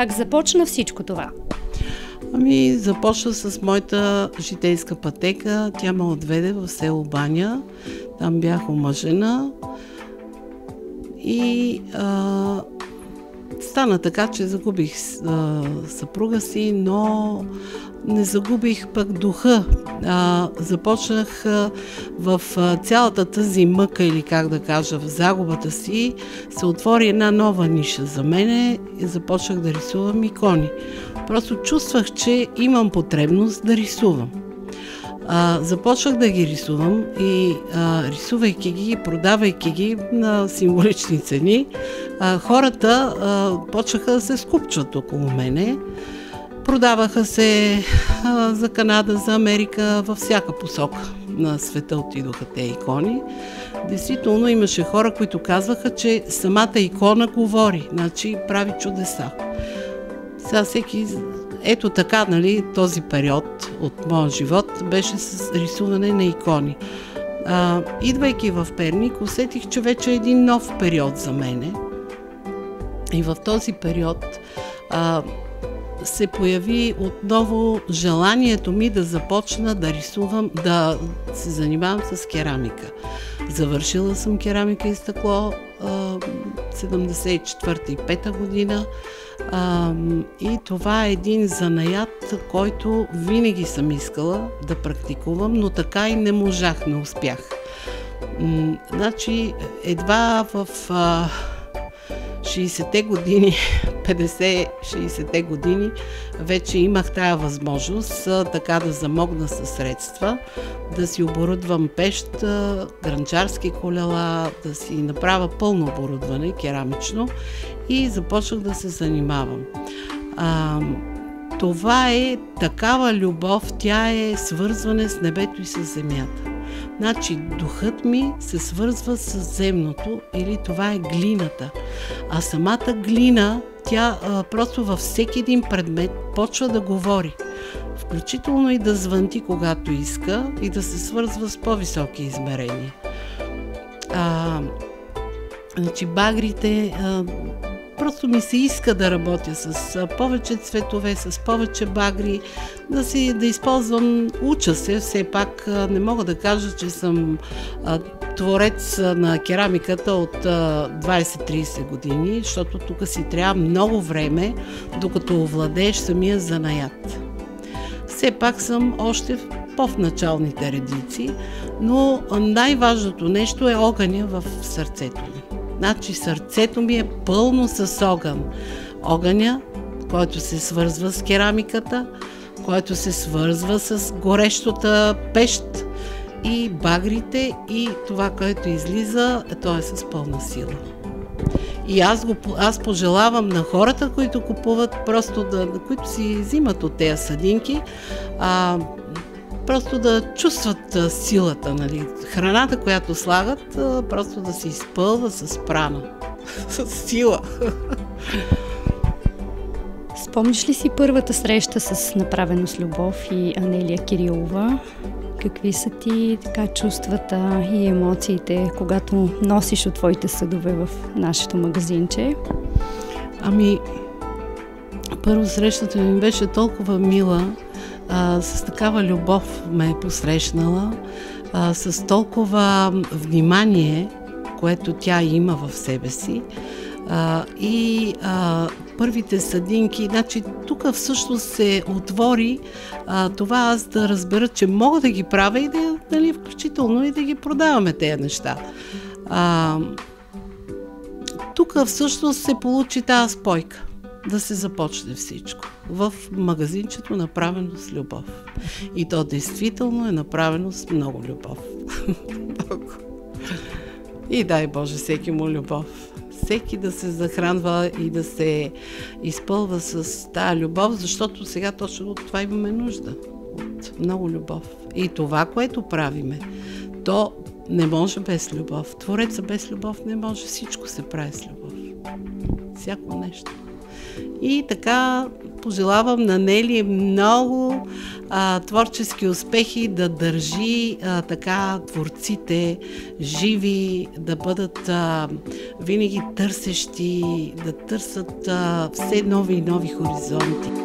Как започна всичко това? Ами, започна с моята житейска пътека. Тя ме отведе в село Баня. Там бях омъжена. И стана така, че загубих съпруга си, но не загубих пък духа. Започнах в цялата тази мъка, или как да кажа, в загубата си, се отвори една нова ниша за мене и започнах да рисувам икони. Просто чувствах, че имам потребност да рисувам. Започнах да ги рисувам и рисувайки ги, продавайки ги на символични цени, хората почнаха да се скупчват около мене. Продаваха се за Канада, за Америка, във всяка посока на света отидоха те икони. Действително имаше хора, които казваха, че самата икона говори, значи прави чудеса. Сега всеки... Ето така, нали, този период от моя живот беше с рисуване на икони. Идвайки в Перник, усетих, че вече е един нов период за мене. И в този период се появи отново желанието ми да започна да рисувам, да се занимавам с керамика. Завършила съм керамика и стъкло 74-та и 5-та година. И това е един занаят, който винаги съм искала да практикувам, но така и не можах, не успях. Значи едва в 60-те години, 50-60-те години, вече имах тая възможност така да замогна със средства, да си оборудвам пещ, гранчарски колела, да си направя пълно оборудване, керамично, и започнах да се занимавам. Това е такава любов, тя е свързване с небето и с земята. Значи духът ми се свързва с земното, или това е глината. А самата глина, тя просто във всеки един предмет почва да говори. Включително и да звънти, когато иска, и да се свързва с по-високи измерения. Значи багрите... Просто ми се иска да работя с повече цветове, с повече багри, да използвам, уча се, все пак не мога да кажа, че съм творец на керамиката от 20-30 години, защото тук си трябва много време, докато овладееш самия занаят. Все пак съм още в началните редици, но най-важното нещо е огъня в сърцето ми. Значи сърцето ми е пълно с огън. Огъня, който се свързва с керамиката, който се свързва с горещата пещ, и багрите, и това, което излиза, то е с пълна сила. И аз пожелавам на хората, които купуват, просто които си взимат от тези съдинки, просто да чувстват силата, нали? Храната, която слагат, просто да се изпълва с прана, с сила. Спомниш ли си първата среща с Направено с любов и Анелия Кирилова? Какви са ти така чувствата и емоциите, когато носиш от твоите съдове в нашето магазинче? Ами, първо срещата ми беше толкова мила, с такава любов ме е посрещнала, с толкова внимание, което тя има в себе си. Първите съдинки, значи тук всъщност се отвори това аз да разбера, че мога да ги правя и да, нали, включително и да ги продаваме тези неща. Тук всъщност се получи тази спойка, да се започне всичко в магазинчето Направено с любов. И то действително е направено с много любов. И дай Боже всеки му любов. Всеки да се захранва и да се изпълва с тази любов, защото сега точно от това имаме нужда. От много любов. И това, което правиме, то не може без любов. Твореца без любов не може. Всичко се прави с любов. Всяко нещо. И така пожелавам на Нели много творчески успехи, да държи така творците живи, да бъдат винаги търсещи, да търсят все нови и нови хоризонти.